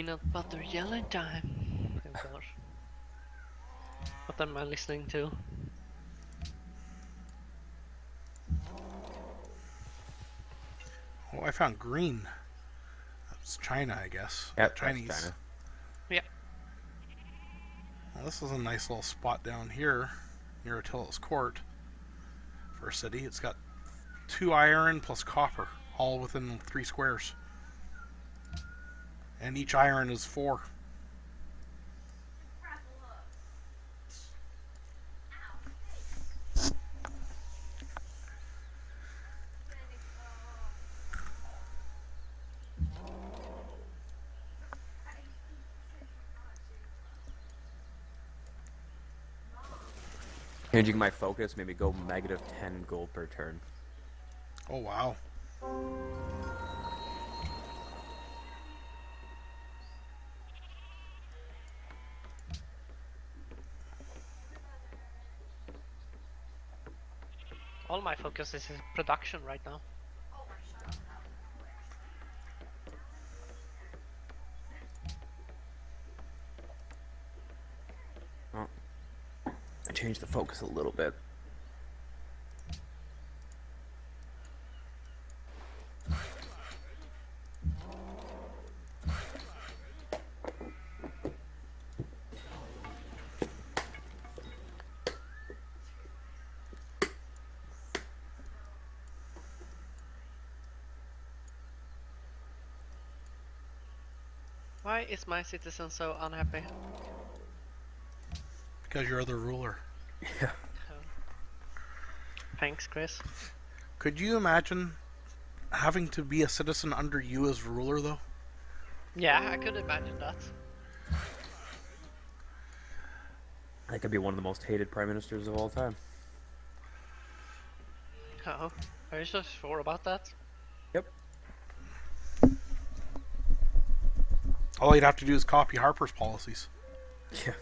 Peanut butter jelly time. Oh gosh. What am I listening to? Oh, I found green. That's China, I guess. Yep, that's Chinese. China. Yeah. Well, this is a nice little spot down here near Attila's Court for a city. It's got 2 iron plus copper, all within 3 squares. And each iron is 4. Changing my focus, maybe go negative 10 gold per turn. Oh, wow. All my focus is in production right now. Oh. I changed the focus a little bit. Why is my citizen so unhappy? Because you're the ruler. Yeah. Thanks, Chris. Could you imagine having to be a citizen under you as ruler, though? Yeah, I could imagine that. I could be one of the most hated prime ministers of all time. Oh, are you so sure about that? Yep. All you'd have to do is copy Harper's policies. Yeah.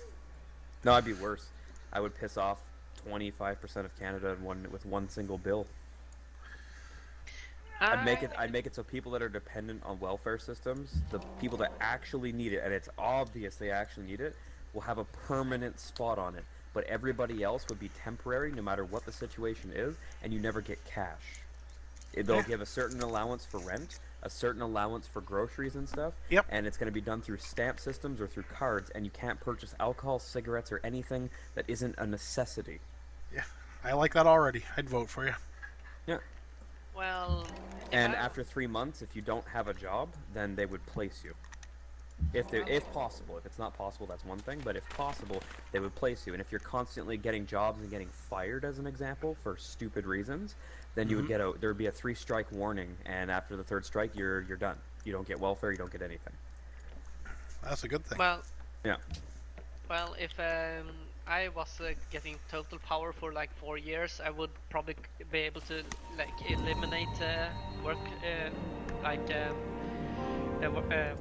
No, I'd be worse. I would piss off 25% of Canada with one single bill. I'd make it so people that are dependent on welfare systems, the people that actually need it, and it's obvious they actually need it, will have a permanent spot on it. But everybody else would be temporary, no matter what the situation is, and you never get cash. They'll give a certain allowance for rent, a certain allowance for groceries and stuff, Yep. and it's going to be done through stamp systems or through cards, and you can't purchase alcohol, cigarettes, or anything that isn't a necessity. Yeah, I like that already. I'd vote for you. Yeah. Well, And after 3 months, if you don't have a job, then they would place you. If possible. If it's not possible, that's one thing. But if possible, they would place you. And if you're constantly getting jobs and getting fired, as an example, for stupid reasons, then you would get there would be a 3-strike warning. And after the 3rd strike, you're done. You don't get welfare. You don't get anything. That's a good thing. well, Yeah. well, if I was getting total power for like 4 years, I would probably be able to like eliminate work,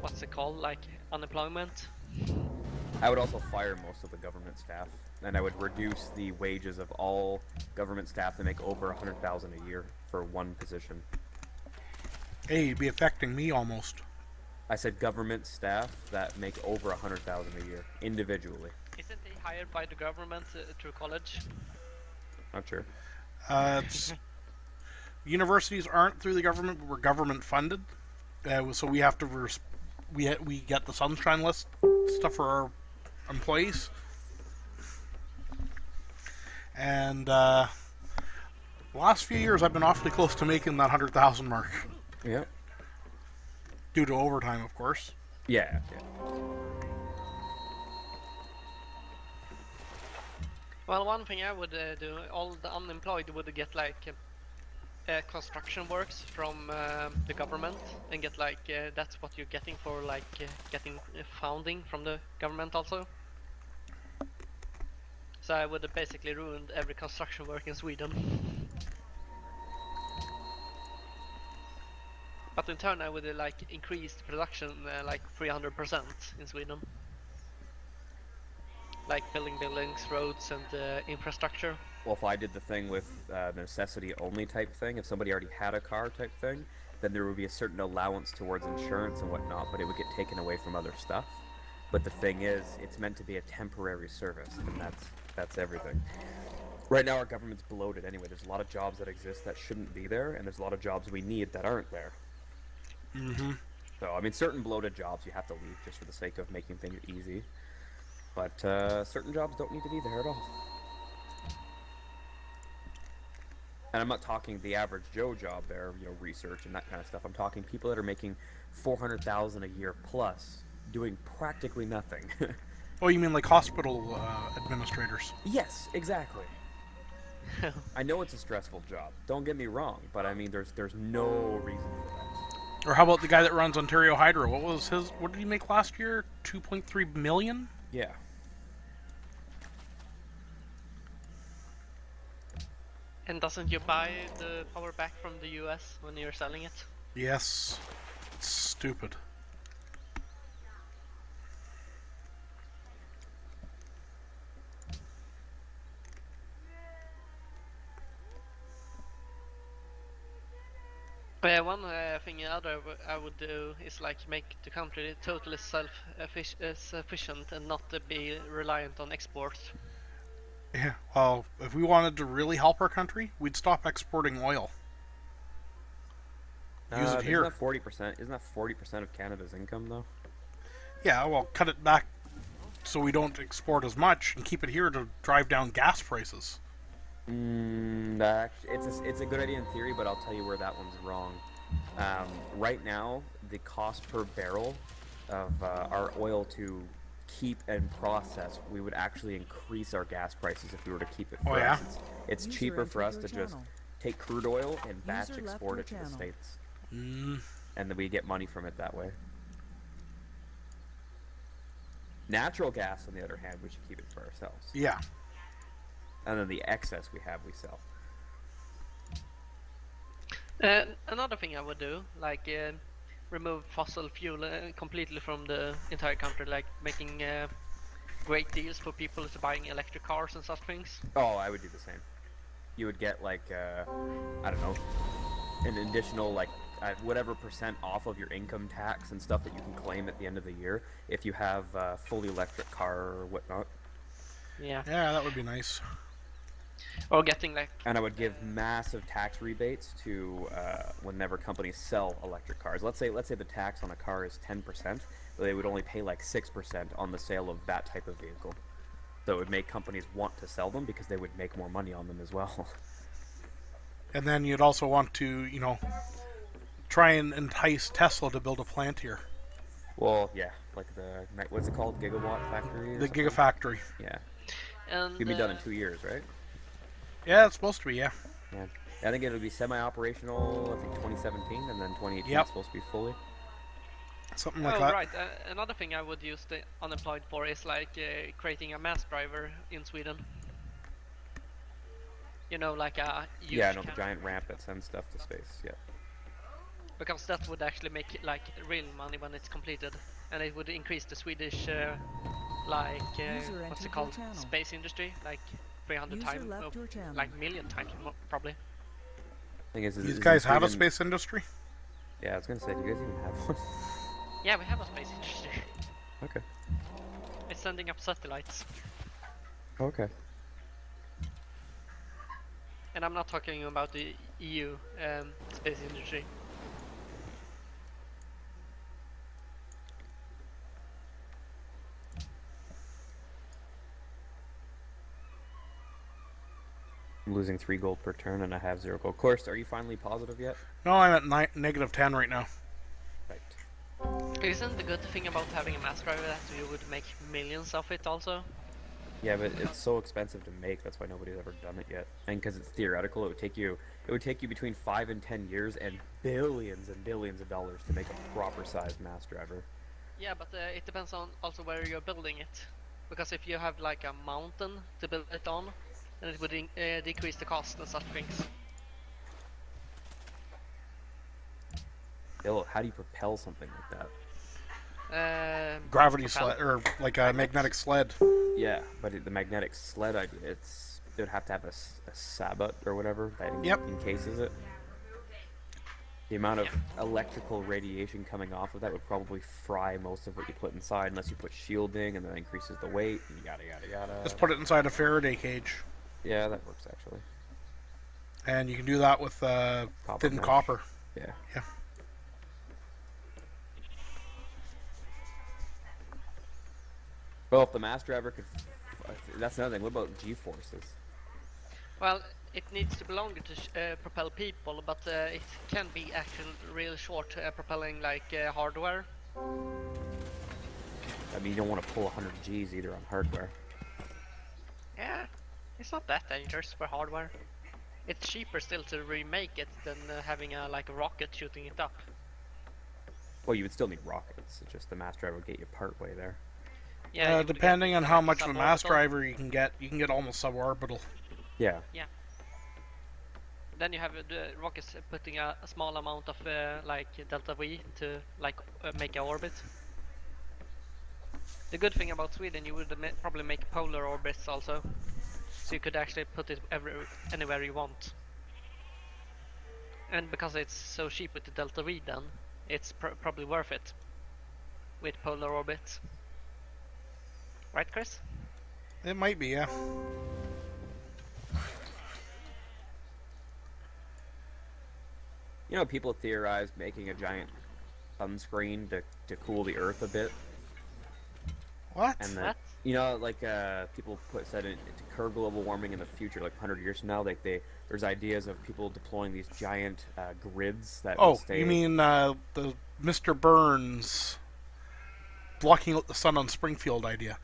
what's it called, like unemployment. I would also fire most of the government staff, and I would reduce the wages of all government staff that make over $100,000 a year for one position. Hey, you'd be affecting me almost. I said government staff that make over $100,000 a year individually. Isn't he hired by the government through college? Not sure. Universities aren't through the government, but we're government funded. So we have to we get the sunshine list stuff for our employees. And the last few years, I've been awfully close to making that 100,000 mark. Yeah. Due to overtime, of course. Yeah. Well, one thing I would do, all the unemployed would get like construction works from the government and get like that's what you're getting for like getting funding from the government also. So I would have basically ruined every construction work in Sweden. But in turn I would like increase the production like 300% in Sweden. Like building buildings, roads and infrastructure. Well, if I did the thing with necessity only type thing, if somebody already had a car type thing, then there would be a certain allowance towards insurance and whatnot, but it would get taken away from other stuff. But the thing is, it's meant to be a temporary service, and that's everything. Right now, our government's bloated anyway. There's a lot of jobs that exist that shouldn't be there, and there's a lot of jobs we need that aren't there. Mm-hmm. So, I mean, certain bloated jobs you have to leave just for the sake of making things easy. But certain jobs don't need to be there at all. And I'm not talking the average Joe job there, research and that kind of stuff. I'm talking people that are making $400,000 a year plus, doing practically nothing. Oh, you mean like hospital administrators? Yes, exactly. I know it's a stressful job. Don't get me wrong, but I mean, there's no reason for that. Or how about the guy that runs Ontario Hydro? What did he make last year? 2.3 million? Yeah. And doesn't you buy the power back from the US when you're selling it? Yes. It's stupid. One thing I would do is like make the country totally self-sufficient and not be reliant on exports. Yeah, well, if we wanted to really help our country, we'd stop exporting oil. Use it here. Isn't that 40% of Canada's income, though? Yeah, well, cut it back so we don't export as much and keep it here to drive down gas prices. It's a good idea in theory, but I'll tell you where that one's wrong. Right now, the cost per barrel of our oil to keep and process, we would actually increase our gas prices if we were to keep it for Oh, yeah? us. It's cheaper for us to just take crude oil and batch export it to the States. And then we get money from it that way. Natural gas, on the other hand, we should keep it for ourselves. Yeah. And then the excess we have, we sell. Another thing I would do, like remove fossil fuel completely from the entire country, like making great deals for people to buying electric cars and such things. Oh, I would do the same. You would get like, I don't know, an additional like whatever percent off of your income tax and stuff that you can claim at the end of the year if you have a fully electric car or whatnot. Yeah. Yeah, that would be nice. Or getting like. And I would give massive tax rebates to whenever companies sell electric cars. Let's say the tax on a car is 10%, they would only pay like 6% on the sale of that type of vehicle. So it would make companies want to sell them because they would make more money on them as well. And then you'd also want to, try and entice Tesla to build a plant here. Well, yeah, like the, what's it called, Gigawatt Factory? The Gigafactory. Yeah. And It's gonna be done in 2 years, right? Yeah, it's supposed to be, yeah. Yeah. I think it'll be semi-operational, I think 2017, and then 2018 Yep. is supposed to be fully. Something like that. right. Another thing I would use the unemployed for is like creating a mass driver in Sweden. Like a huge Yeah, I know, the camp. giant ramp that sends stuff to space, yeah. Because that would actually make it like real money when it's completed, and it would increase the Swedish what's it called, space industry, like 300 times, like million times probably. Thing is, These in guys have a Sweden- space industry? Yeah, I was gonna say, do you guys even have one? Yeah, we have a space industry. Okay. It's sending up satellites, Okay. and I'm not talking about the EU space industry. I'm losing 3 gold per turn and I have 0 gold. Course, are you finally positive yet? No, I'm at negative 10 right now. Right. Isn't the good thing about having a mass driver that you would make millions of it also? Yeah, but it's so expensive to make. That's why nobody's ever done it yet. And because it's theoretical, it would take you between 5 and 10 years and billions of dollars to make a proper sized mass driver. Yeah, but it depends on also where you're building it. Because if you have like a mountain to build it on, then it would decrease the cost and such things. Still, how do you propel something like that? Gravity propeller. sled, or like a magnetic sled. Yeah, but the magnetic sled idea, it would have to have a sabot or whatever that Yep. encases it. The amount of electrical radiation coming off of that would probably fry most of what you put inside, unless you put shielding, and that increases the weight, and yada yada yada. Just put it inside a Faraday cage. Yeah, that works actually. And you can do that with thin mesh. copper. Yeah. Yeah. Well, if the mass driver could... That's another thing. What about G-forces? Well, it needs to be longer to propel people, but it can be actually real short propelling like hardware. I mean, you don't want to pull 100 Gs either on hardware. Yeah, it's not that dangerous for hardware. It's cheaper still to remake it than having a rocket shooting it up. Well, you would still need rockets. It's just the mass driver would get you part way there. Yeah, you would depending get on how much of a mass suborbital. driver you can get almost suborbital. Yeah. Then you have the rockets putting a small amount of like delta V to make an orbit. The good thing about Sweden, you would probably make polar orbits also, so you could actually put it anywhere you want. And because it's so cheap with the delta V, then it's probably worth it with polar orbits. Right, Chris? It might be, yeah. You know, people theorized making a giant sunscreen to cool the Earth a bit. What? And What? you know, like people said to curb global warming in the future, like 100 years from now, there's ideas of people deploying these giant grids that will Oh, stay. you mean the Mr. Burns blocking out the sun on Springfield idea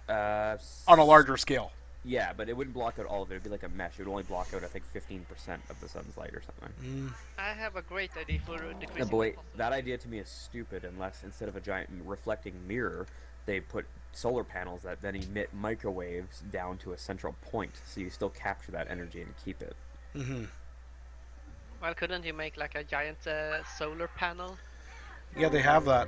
on a larger scale? Yeah, but it wouldn't block out all of it. It'd be like a mesh. It would only block out, I think, 15% of the sun's light or something. I have a great idea for decreasing. No, but wait, the possible- that idea to me is stupid unless instead of a giant reflecting mirror, they put solar panels that then emit microwaves down to a central point, so you still capture that energy and keep it. Mm-hmm. Well, couldn't you make like a giant solar panel? Yeah, they have that.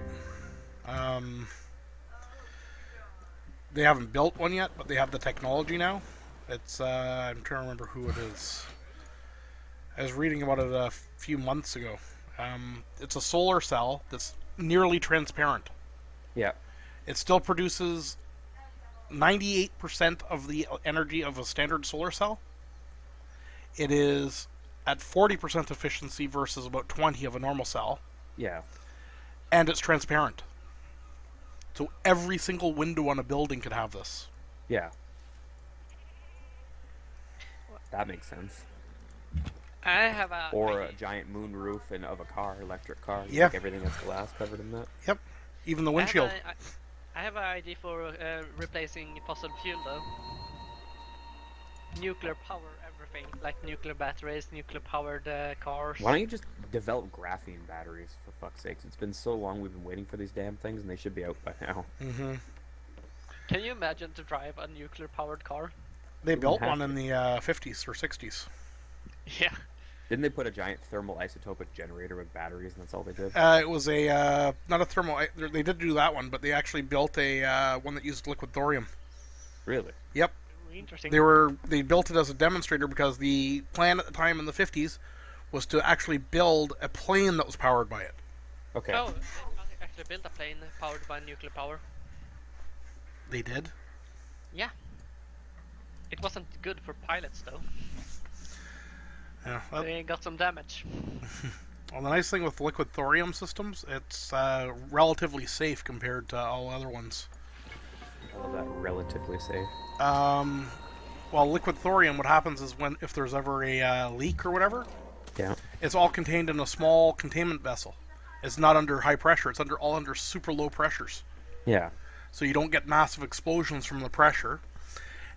They haven't built one yet, but they have the technology now. It's I'm trying to remember who it is. I was reading about it a few months ago. It's a solar cell that's nearly transparent. Yeah. It still produces 98% of the energy of a standard solar cell. It is at 40% efficiency versus about 20 of a normal cell, Yeah. and it's transparent. So every single window on a building could have this. Yeah. That makes sense. I have a Or a idea. giant moon roof of a car, electric car. Yeah. Like everything that's glass covered in that. Yep, even the windshield. I have an idea for replacing fossil fuel though. Nuclear power everything, like nuclear batteries, nuclear powered cars. Why don't you just develop graphene batteries, for fuck's sakes? It's been so long we've been waiting for these damn things, and they should be out by now. Mm-hmm. Can you imagine to drive a nuclear powered car? They built have one in the 50s or 60s. Yeah. Didn't they put a giant thermal isotopic generator with batteries, and that's all they did? It was a not a thermal. They did do that one, but they actually built a one that used liquid thorium. Really? Yep, Interesting. they built it as a demonstrator because the plan at the time in the 50s was to actually build a plane that was powered by it. Okay. Oh, they actually built a plane powered by nuclear power. They did. Yeah. It wasn't good for pilots though. Yeah. They got some damage. Well, the nice thing with liquid thorium systems, it's relatively safe compared to all other ones. I love that. Relatively safe. Well, liquid thorium, what happens is if there's ever a leak or whatever, Yeah. it's all contained in a small containment vessel. It's not under high pressure. It's all under super low pressures. Yeah. So you don't get massive explosions from the pressure.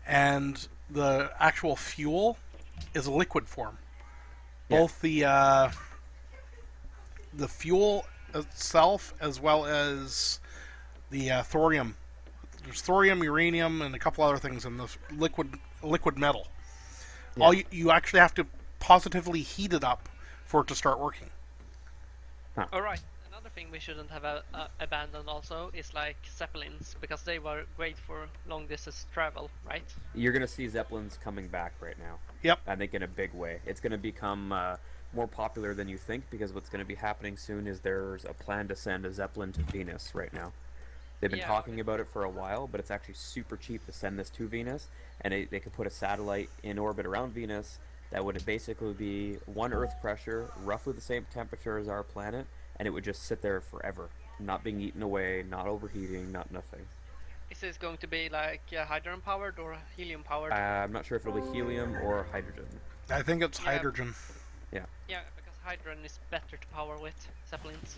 And the actual fuel is a liquid form. Yeah. Both the fuel itself as well as the thorium. There's thorium, uranium, and a couple other things in this liquid metal. Yeah. All you actually have to positively heat it up for it to start working. Alright, another another thing we shouldn't have abandoned also is like zeppelins, because they were great for long distance travel, right? You're gonna see zeppelins coming back right now. Yep. I think in a big way. It's gonna become more popular than you think, because what's gonna be happening soon is there's a plan to send a zeppelin to Venus right now. They've been Yeah. talking about it for a while, but it's actually super cheap to send this to Venus, and they could put a satellite in orbit around Venus that would basically be one Earth pressure, roughly the same temperature as our planet, and it would just sit there forever, not being eaten away, not overheating, not nothing. Is this going to be like hydrogen powered or helium powered? I'm not sure if it'll be helium or hydrogen. I think it's Yeah. hydrogen. Yeah. Yeah, because hydrogen is better to power with zeppelins.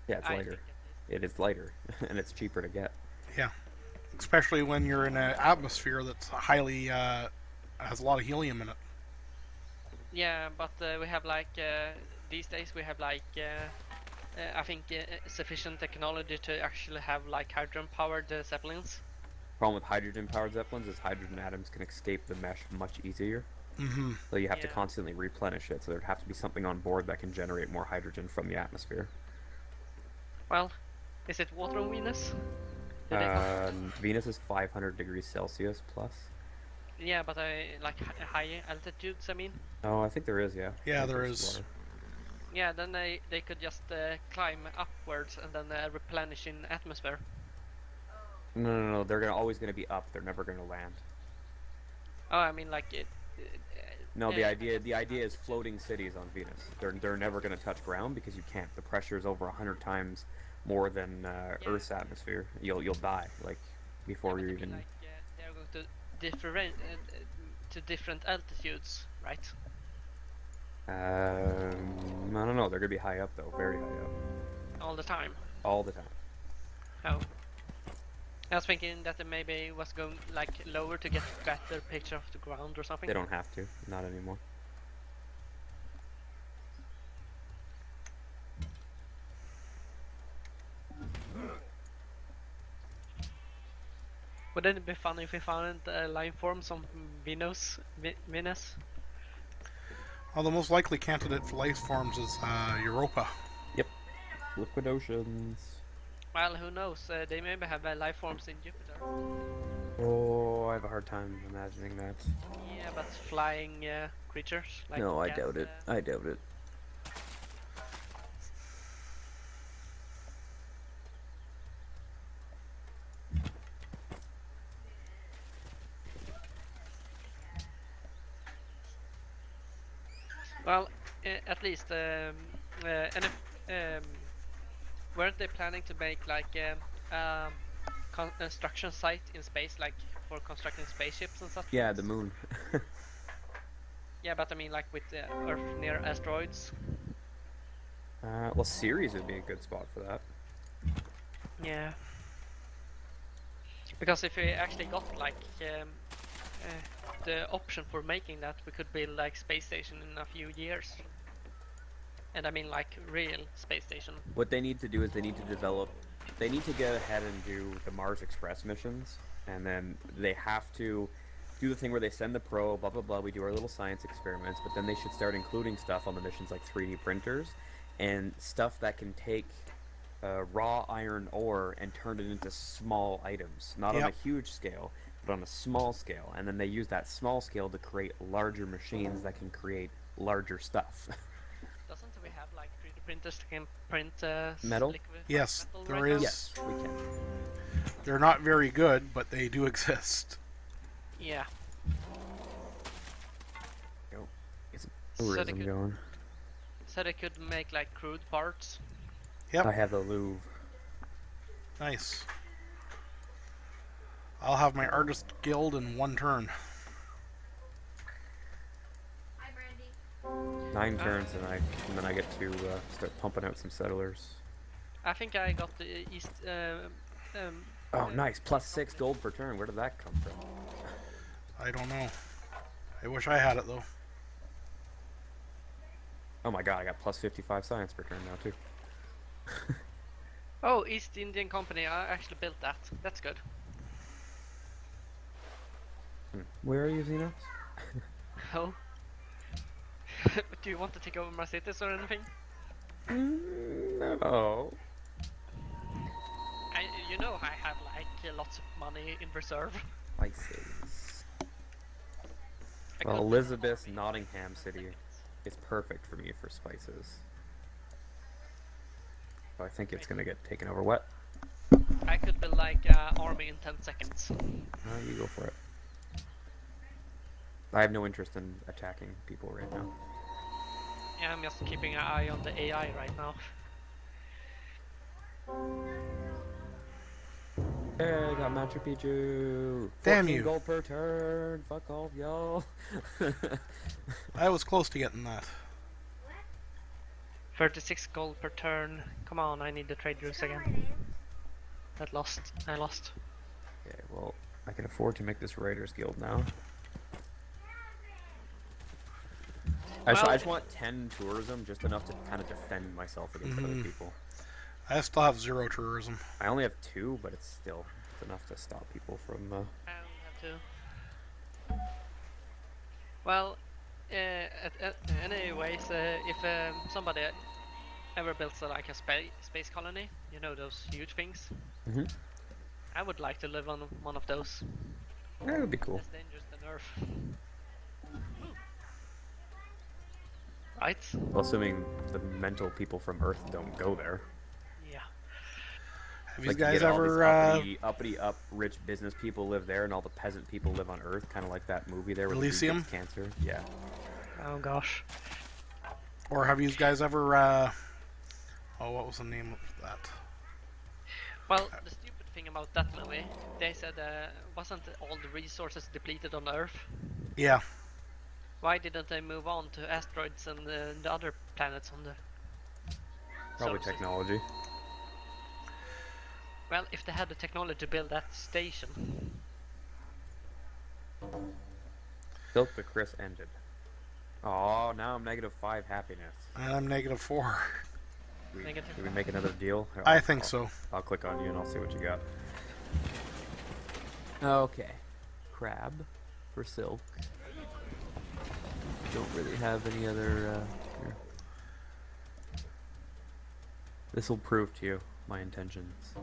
Yeah, it's I lighter. think It is lighter, and it's cheaper to get. Yeah. Especially when you're in an atmosphere that's highly has a lot of helium in it. Yeah, but we have like these days we have like I think sufficient technology to actually have like hydrogen powered zeppelins. Problem with hydrogen-powered zeppelins is hydrogen atoms can escape the mesh much easier. Mm-hmm. So you have to Yeah. constantly replenish it. So there'd have to be something on board that can generate more hydrogen from the atmosphere. Well, is it water on Venus? Do they have- Venus is 500 degrees Celsius plus. Yeah, but like high altitudes. I mean. Oh, I think there is, yeah. Yeah, I think there there's is. water. Yeah, then they could just climb upwards and then replenish in atmosphere. No. They're always gonna be up. They're never gonna land. Oh, I mean like it. No, the Yeah. idea is floating cities on Venus. They're never gonna touch ground because you can't. The pressure is over 100 times more than Earth's atmosphere. You'll die like before Yeah, you but I mean, even. like, they're going to different altitudes, right? I don't know. They're gonna be high up though, very high up, All the time. all the time. Oh. I was thinking that it maybe was going like lower to get better picture of the ground or something. They don't have to, not anymore. Wouldn't it be funny if we found line forms on Venus? Well, the most likely candidate for life forms is Europa. Yep. Liquid oceans. Well, who knows? They maybe have life forms in Jupiter. Oh, I have a hard time imagining that. Yeah, but flying creatures. Like No, I gas, doubt it. I doubt it. Well, at least, and if, weren't they planning to make like construction site in space, like for constructing spaceships and such? Yeah, things? the moon. Yeah, but I mean, like with Earth near asteroids. Well, Ceres would be a good spot for that. Yeah. Because if we actually got like the option for making that, we could build like space station in a few years. And I mean like real space station. What they need to do is they need to develop. They need to get ahead and do the Mars Express missions, and then they have to do the thing where they send the probe, blah blah blah. We do our little science experiments, but then they should start including stuff on the missions like 3D printers and stuff that can take raw iron ore and turn it into small items, not on a Yep. huge scale, but on a small scale. And then they use that small scale to create larger machines that can create larger stuff. Doesn't we have like 3D printers that can print Metal? liquid Yes, metal there right now? is. Yes, we can. They're not very good, but they do exist. Yeah. Get some So they tourism could- going. So they could make like crude parts. Yep. I have the Louvre. Nice. I'll have my artist guild in one turn. Hi, Brandy. 9 turns, and then I get to start pumping out some settlers. I think I got the east. Oh, nice! +6 gold per turn. Where did that come from? I don't know. I wish I had it though. Oh my god, I got +55 science per turn now too. Oh, East Indian Company. I actually built that. That's good. Where are you, Xenose? Oh. Do you want to take over my cities or anything? No. You know, I have like lots of money in reserve. Spices. I Well, could- Elizabeth's Nottingham City is perfect for me for spices. So I think it's gonna get taken over. What? I could build like army in 10 seconds. You go for it. I have no interest in attacking people right now. Yeah, I'm just keeping an eye on the AI right now. Hey, I got Machu Picchu. Damn 14 you. gold per turn. Fuck off, y'all. I was close to getting that. 36 gold per turn. Come on, I need the trade routes again. That lost. I lost. Okay, well, I can afford to make this Raiders Guild now. I just want 10 tourism, just enough to kind of defend myself against other people. I still have 0 tourism. I only have 2, but it's still enough to stop people from... I only have 2. Well, anyways, if somebody ever builds like a space colony, you know those huge things. Mhm. I would like to live on one of those. That would be cool. Less dangerous than Earth. Right? Well, assuming the mental people from Earth don't go there. Yeah. Have you Like guys get all these ever uppity up rich business people live there, and all the peasant people live on Earth, kind of like that movie there with the dude Elysium? gets cancer. Yeah. Oh gosh. or have you guys ever oh, what was the name of that? Well, the stupid thing about that movie, they said wasn't all the resources depleted on Earth? Yeah. Why didn't they move on to asteroids and the other planets on the Probably solar system? technology. Well, if they had the technology to build that station. Built but Chris ended. Oh, now I'm -5 happiness. And I'm -4. Negative. Should we make another deal? I think so. I'll click on you and I'll see what you got. Okay. Crab for silk. Don't really have any other. Here. This will prove to you my intentions.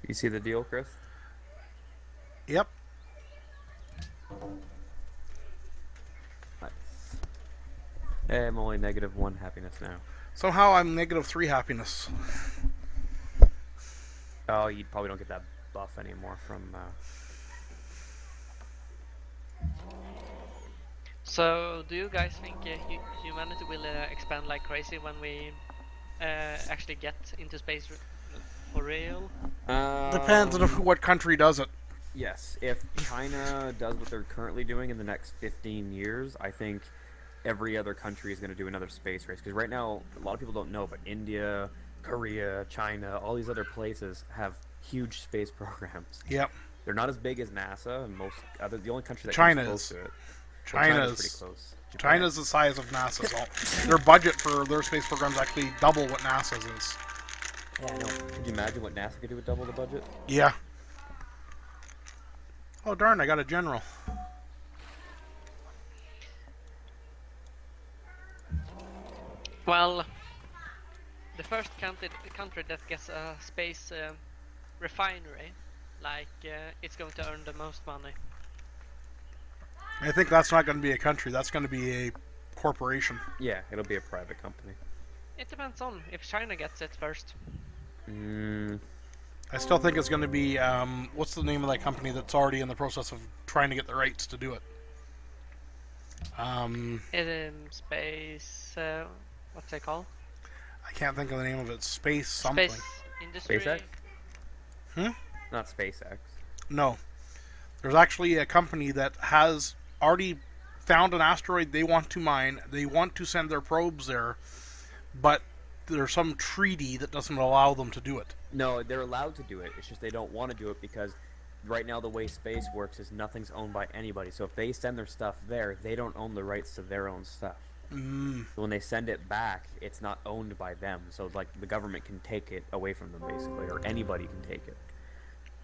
You see the deal, Chris? Yep. Nice. Hey, I'm only -1 happiness now. Somehow I'm -3 happiness. Oh, you probably don't get that buff anymore from. So, do you guys think humanity will expand like crazy when we actually get into space for real? Depends on what country does it. Yes, if China does what they're currently doing in the next 15 years, I think every other country is going to do another space race. Because right now, a lot of people don't know, but India, Korea, China, all these other places have huge space programs. Yep. They're not as big as NASA, and most other. The only country that China comes close is. to it. China's pretty close. Japan. China's the size of NASA's. Their budget for their space program is actually double what NASA's is. Yeah, I know. Could you imagine what NASA could do with double the budget? Yeah. Oh darn! I got a general. Well, the first country that gets a space refinery, like it's going to earn the most money. I think that's not going to be a country. That's going to be a corporation. Yeah, it'll be a private company. It depends on if China gets it first. I still think it's going to be what's the name of that company that's already in the process of trying to get the rights to do it? Space, what's it called? I can't think of the name of it. Space something. Space industry. SpaceX? Hmm? Not SpaceX. No. There's actually a company that has already found an asteroid they want to mine. They want to send their probes there, but there's some treaty that doesn't allow them to do it. No, they're allowed to do it. It's just they don't want to do it because right now the way space works is nothing's owned by anybody. So if they send their stuff there, they don't own the rights to their own stuff. So when they send it back, it's not owned by them. So like the government can take it away from them basically, or anybody can take it.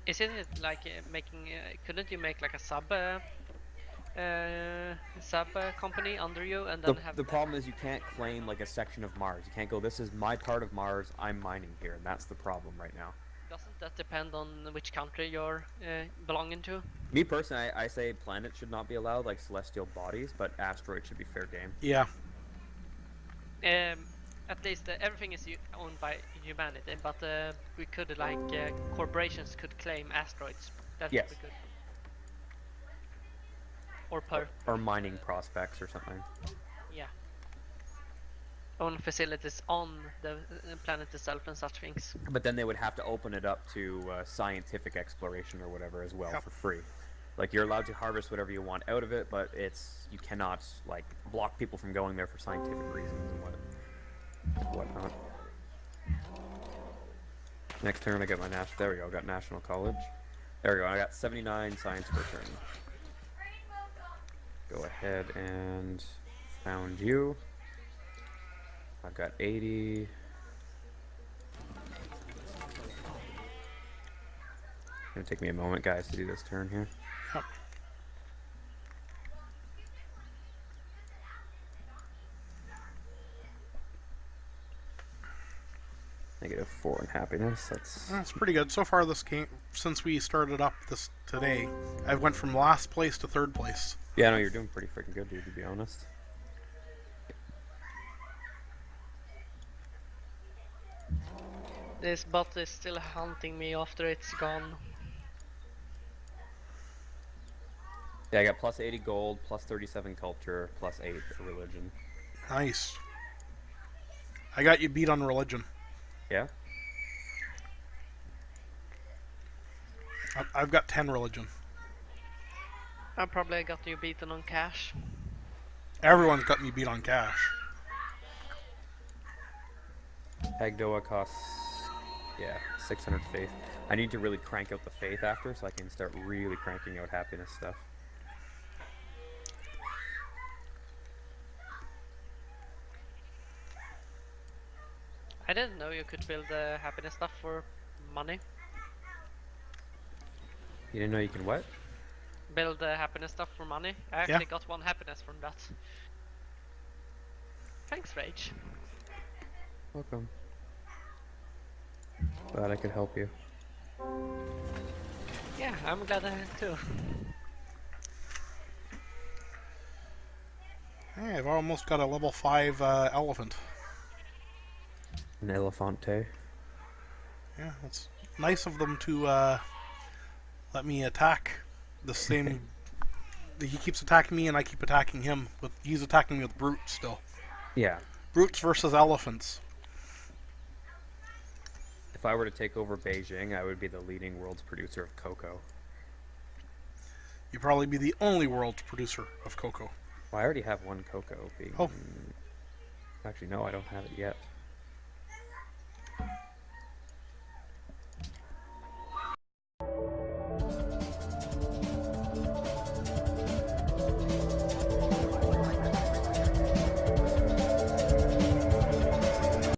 Isn't it like making? Couldn't you make like a sub company under you and then have The problem is you can't claim like a section of Mars. You can't go, this is my part of Mars, I'm mining here, and that's the problem right now. Doesn't that depend on which country you're belonging to? Me personally, I say planets should not be allowed, like celestial bodies, but asteroids should be fair game. Yeah. At least everything is owned by humanity, but we could like corporations could claim asteroids. That Yes. would be good. Or mining prospects or something. Yeah. Own facilities on the planet itself and such things. But then they would have to open it up to scientific exploration or whatever as well for free. Like you're allowed to harvest whatever you want out of it, but you cannot like block people from going there for scientific reasons and whatnot. Next turn I get my national. There we go. I got National College. There we go. I got 79 science per turn. Go ahead and found you. I've got 80. It's gonna take me a moment, guys, to do this turn here. Yep. -4 in happiness. That's pretty good. So far this game, since we started up this today, I went from last place to third place. Yeah, no, you're doing pretty freaking good, dude, to be honest. This bot is still hunting me after it's gone. Yeah, I got plus 80 gold, plus 37 culture, plus 8 religion. Nice. I got you beat on religion. Yeah? I've got 10 religion. I probably got you beaten on cash. Everyone's got me beat on cash. Agdoa costs, yeah, 600 faith. I need to really crank out the faith after so I can start really cranking out happiness stuff. I didn't know you could build happiness stuff for money. You didn't know you can what? Build happiness stuff for money. I actually got 1 happiness from that. Thanks, Rage. Welcome. Glad I could help you. Yeah, I'm glad too. Hey, I've almost got a level 5 elephant. An elefante. Yeah, it's nice of them to let me attack the same. He keeps attacking me and I keep attacking him. He's attacking me with brutes still. Yeah. Brutes versus elephants. If I were to take over Beijing, I would be the leading world's producer of cocoa. You'd probably be the only world's producer of cocoa. Well, I already have 1 cocoa being... Oh. Actually, no, I don't have it yet.